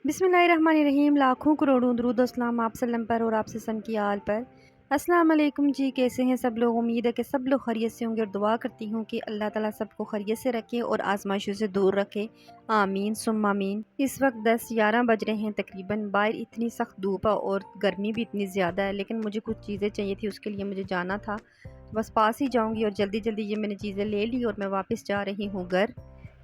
बिस्मिल्लाहिर्रहमानिर्रहीम। लाखों करोड़ों दुरूद सलाम आप सल्लम पर और आपसे सन की आल पर। अस्सलाम वालेकुम जी, कैसे हैं सब लोग? उम्मीद है कि सब लोग खैरियत से होंगे और दुआ करती हूँ कि अल्लाह ताला सबको खैरियत से रखे और आजमाइशों से दूर रखे। आमीन सुम्मा आमीन। इस वक्त 10-11 बज रहे हैं तकरीबन। बाहर इतनी सख्त धूप है और गर्मी भी इतनी ज़्यादा है, लेकिन मुझे कुछ चीज़ें चाहिए थी, उसके लिए मुझे जाना था। तो बस पास ही जाऊँगी और जल्दी जल्दी ये मैंने चीज़ें ले ली और मैं वापस जा रही हूँ घर।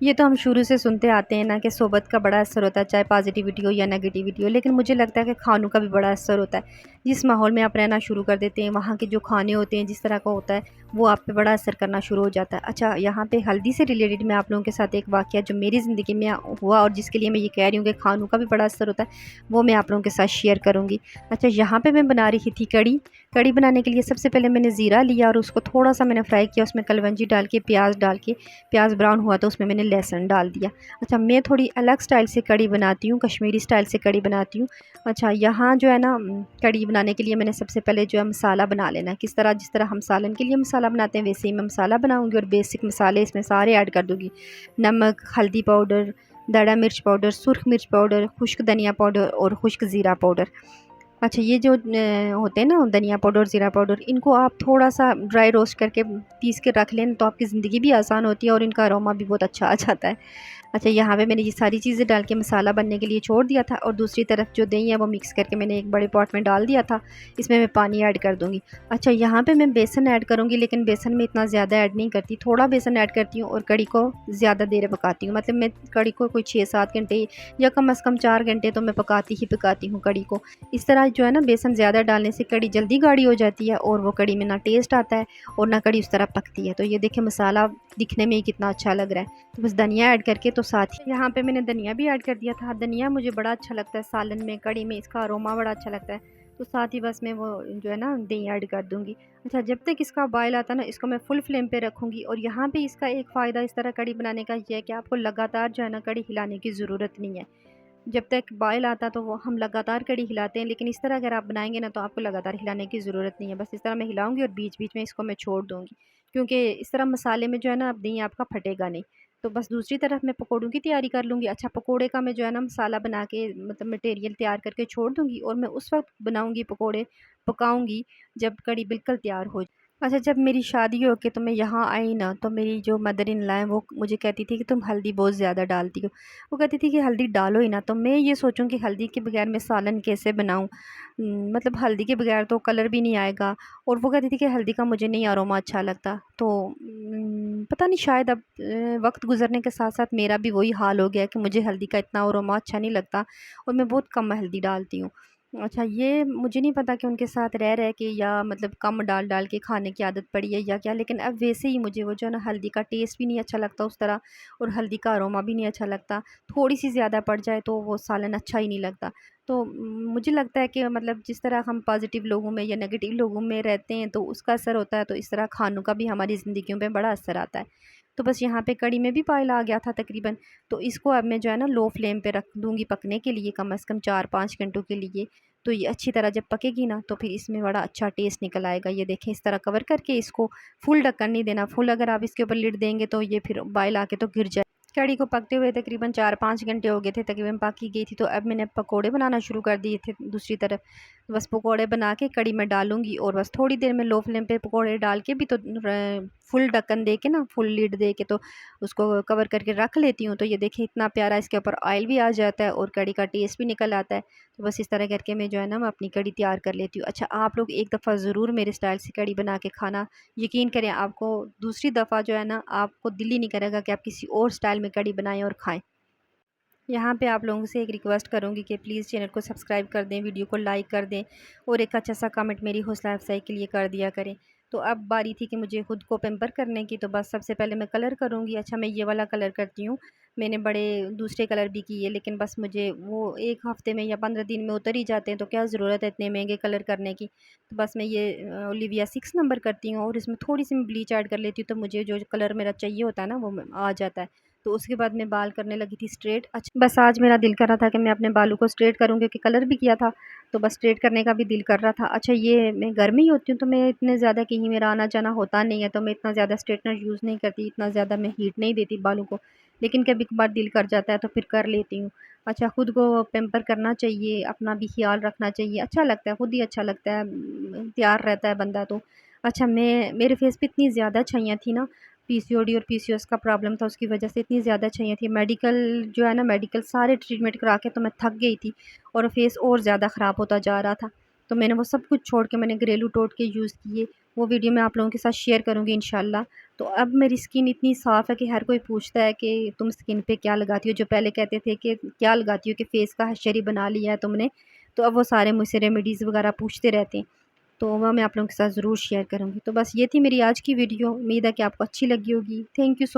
ये तो हम शुरू से सुनते आते हैं ना कि सोबत का बड़ा असर होता है, चाहे पॉजिटिविटी हो या नेगेटिविटी हो, लेकिन मुझे लगता है कि खानों का भी बड़ा असर होता है। जिस माहौल में आप रहना शुरू कर देते हैं, वहाँ के जो खाने होते हैं, जिस तरह का होता है, वो आप पे बड़ा असर करना शुरू हो जाता है। अच्छा, यहाँ पे हल्दी से रिलेटेड मैं आप लोगों के साथ एक वाक़या जो मेरी ज़िंदगी में हुआ और जिसके लिए मैं ये कह रही हूँ कि खानों का भी बड़ा असर होता है, वो मैं आप लोगों के साथ शेयर करूँगी। अच्छा, यहाँ पे मैं बना रही थी कढ़ी। कढ़ी बनाने के लिए सबसे पहले मैंने ज़ीरा लिया और उसको थोड़ा-सा मैंने फ्राई किया, उसमें कलवंजी डाल के, प्याज़ डाल के, प्याज ब्राउन हुआ तो उसमें मैंने लहसुन डाल दिया। अच्छा, मैं थोड़ी अलग स्टाइल से कढ़ी बनाती हूँ, कश्मीरी स्टाइल से कढ़ी बनाती हूँ। अच्छा, यहाँ जो है ना कढ़ी बनाने के लिए मैंने सबसे पहले जो है मसाला बना लेना है। किस तरह, जिस तरह हम सालन के लिए मसाला बनाते हैं वैसे ही मैं मसाला बनाऊँगी और बेसिक मसाले इसमें सारे ऐड कर दूँगी। नमक, हल्दी पाउडर, दड़ा मिर्च पाउडर, सुर्ख मिर्च पाउडर, खुश्क धनिया पाउडर और खुश्क ज़ीरा पाउडर। अच्छा, ये जो होते हैं ना धनिया पाउडर, ज़ीरा पाउडर, इनको आप थोड़ा-सा ड्राई रोस्ट करके पीस के रख लें, तो आपकी ज़िंदगी भी आसान होती है और इनका अरोमा भी बहुत अच्छा आ जाता है। अच्छा, यहाँ पे मैंने ये सारी चीज़ें डाल के मसाला बनने के लिए छोड़ दिया था और दूसरी तरफ जो दही है वो मिक्स करके मैंने एक बड़े पॉट में डाल दिया था। इसमें मैं पानी ऐड कर दूँगी। अच्छा, यहाँ पे मैं बेसन ऐड करूँगी, लेकिन बेसन मैं इतना ज़्यादा ऐड नहीं करती, थोड़ा बेसन ऐड करती हूँ और कढ़ी को ज़्यादा देर पकाती हूँ। मतलब मैं कढ़ी को कोई 6-7 घंटे या कम से कम 4 घंटे तो मैं पकाती हूँ कढ़ी को। इस तरह जो है ना बेसन ज़्यादा डालने से कढ़ी जल्दी गाढ़ी हो जाती है और वो कढ़ी में ना टेस्ट आता है और ना कढ़ी उस तरह पकती है। तो ये देखिए मसाला दिखने में ही कितना अच्छा लग रहा है। तो बस धनिया ऐड करके तो साथ ही यहाँ पे मैंने धनिया भी ऐड कर दिया था। धनिया मुझे बड़ा अच्छा लगता है सालन में, कढ़ी में, इसका अरोमा बड़ा अच्छा लगता है। तो साथ ही बस मैं वो जो है ना दही ऐड कर दूँगी। अच्छा, जब तक इसका बॉयल आता है ना, इसको मैं फुल फ्लेम पे रखूँगी और यहाँ पे इसका एक फ़ायदा इस तरह कढ़ी बनाने का ये है कि आपको लगातार जो है ना कढ़ी हिलाने की ज़रूरत नहीं है। जब तक बॉयल आता तो वो हम लगातार कढ़ी हिलाते हैं, लेकिन इस तरह अगर आप बनाएँगे ना तो आपको लगातार हिलाने की ज़रूरत नहीं है। बस इस तरह मैं हिलाऊँगी और बीच-बीच में इसको मैं छोड़ दूँगी, क्योंकि इस तरह मसाले में जो है ना अब दही आपका फटेगा नहीं। तो बस दूसरी तरफ मैं पकौड़ों की तैयारी कर लूँगी। अच्छा, पकोड़े का मैं जो है ना मसाला बना के मतलब मटेरियल तैयार करके छोड़ दूँगी और मैं उस वक़्त बनाऊँगी पकोड़े, पकाऊँगी जब कढ़ी बिल्कुल तैयार हो। अच्छा, जब मेरी शादी हो के तो मैं यहाँ आई ना, तो मेरी जो मदर इन लॉ हैं वो मुझे कहती थी कि तुम हल्दी बहुत ज़्यादा डालती हो। वो कहती थी कि हल्दी डालो ही ना, तो मैं ये सोचूं कि हल्दी के बगैर मैं सालन कैसे बनाऊं। मतलब हल्दी के बगैर तो कलर भी नहीं आएगा। और वो कहती थी कि हल्दी का मुझे नहीं अरोमा अच्छा लगता। तो पता नहीं, शायद अब वक्त गुजरने के साथ साथ मेरा भी वही हाल हो गया कि मुझे हल्दी का इतना अरोमा अच्छा नहीं लगता और मैं बहुत कम हल्दी डालती हूँ। अच्छा, ये मुझे नहीं पता कि उनके साथ रह रह के या मतलब कम डाल डाल के खाने की आदत पड़ी है या क्या, लेकिन अब वैसे ही मुझे वो जो है ना हल्दी का टेस्ट भी नहीं अच्छा लगता उस तरह और हल्दी का अरोमा भी नहीं अच्छा लगता। थोड़ी-सी ज़्यादा पड़ जाए तो वो सालन अच्छा ही नहीं लगता। तो मुझे लगता है कि मतलब जिस तरह हम पॉज़िटिव लोगों में या नेगेटिव लोगों में रहते हैं तो उसका असर होता है, तो इस तरह खानों का भी हमारी ज़िंदगियों पे बड़ा असर आता है। तो बस यहाँ पे कढ़ी में भी बॉयल आ गया था तकरीबन, तो इसको अब मैं जो है ना लो फ्लेम पे रख दूँगी पकने के लिए कम से कम 4-5 घंटों के लिए। तो ये अच्छी तरह जब पकेगी ना तो फिर इसमें बड़ा अच्छा टेस्ट निकल आएगा। ये देखें, इस तरह कवर करके इसको फुल ढक्कन नहीं देना। फुल अगर आप इसके ऊपर लिड देंगे तो ये फिर बॉयल आके तो गिर जाए। कढ़ी को पकते हुए तकरीबन 4-5 घंटे हो गए थे, तकरीबन पक ही गई थी। तो अब मैंने पकोड़े बनाना शुरू कर दिए थे दूसरी तरफ। बस पकोड़े बना के कढ़ी में डालूँगी और बस थोड़ी देर में लो फ्लेम पे पकोड़े डाल के भी तो फुल ढक्कन दे के ना, फुल लिड दे के तो उसको कवर करके रख लेती हूँ। तो ये देखिए इतना प्यारा इसके ऊपर ऑयल भी आ जाता है और कढ़ी का टेस्ट भी निकल आता है। तो बस इस तरह करके मैं जो है ना मैं अपनी कढ़ी तैयार कर लेती हूँ। अच्छा, आप लोग एक दफ़ा ज़रूर मेरे स्टाइल से कढ़ी बना के खाना। यकीन करें, आपको दूसरी दफ़ा जो है ना आपको दिल ही नहीं करेगा कि आप किसी और स्टाइल में कढ़ी बनाएँ और खाएँ। यहाँ पे आप लोगों से एक रिक्वेस्ट करूँगी कि प्लीज़ चैनल को सब्सक्राइब कर दें, वीडियो को लाइक कर दें और एक अच्छा सा कमेंट मेरी हौसला अफ़ज़ाई के लिए कर दिया करें। तो अब बारी थी कि मुझे खुद को पैम्पर करने की, तो बस सबसे पहले मैं कलर करूँगी। अच्छा, मैं ये वाला कलर करती हूँ। मैंने बड़े दूसरे कलर भी किए, लेकिन बस मुझे वो 1 हफ़्ते में या 15 दिन में उतर ही जाते हैं, तो क्या ज़रूरत है इतने महंगे कलर करने की। तो बस मैं ये ओलिविया 6 नंबर करती हूँ और इसमें थोड़ी-सी मैं ब्लीच ऐड कर लेती हूँ, तो मुझे जो कलर मेरा चाहिए होता है ना वो आ जाता है। तो उसके बाद मैं बाल करने लगी थी स्ट्रेट। अच्छा, बस आज मेरा दिल कर रहा था कि मैं अपने बालों को स्ट्रेट करूँ, क्योंकि कलर भी किया था, तो बस स्ट्रेट करने का भी दिल कर रहा था। अच्छा, ये मैं घर में ही होती हूँ तो मैं इतने ज़्यादा कहीं मेरा आना-जाना होता नहीं है, तो मैं इतना ज़्यादा स्ट्रेटनर यूज़ नहीं करती, इतना ज़्यादा मैं हीट नहीं देती बालों को। लेकिन कभी-कभार दिल कर जाता है तो फिर कर लेती हूँ। अच्छा, खुद को पैम्पर करना चाहिए, अपना भी ख़्याल रखना चाहिए, अच्छा लगता है, खुद ही अच्छा लगता है, तैयार रहता है बंदा तो। अच्छा, मेरे फेस पे इतनी ज़्यादा छाइयाँ थी ना, पीसीओडी और पीसीओएस का प्रॉब्लम था, उसकी वजह से इतनी ज़्यादा छाइयाँ थी। मेडिकल जो है ना, मेडिकल सारे ट्रीटमेंट करा के तो मैं थक गई थी और फेस और ज़्यादा ख़राब होता जा रहा था। तो मैंने वो सब कुछ छोड़ के मैंने घरेलू टोटके यूज़ किए। वो वीडियो मैं आप लोगों के साथ शेयर करूँगी इंशाल्लाह। तो अब मेरी स्किन इतनी साफ़ है कि हर कोई पूछता है कि तुम स्किन पे क्या लगाती हो? जो पहले कहते थे कि क्या लगाती हो कि फेस का हशरी बना लिया है तुमने, तो अब वो सारे मुझसे रेमेडीज़ वगैरह पूछते रहते हैं। तो वह मैं आप लोगों के साथ ज़रूर शेयर करूँगी। तो बस ये थी मेरी आज की वीडियो, उम्मीद है कि आपको अच्छी लगी होगी। Thank you so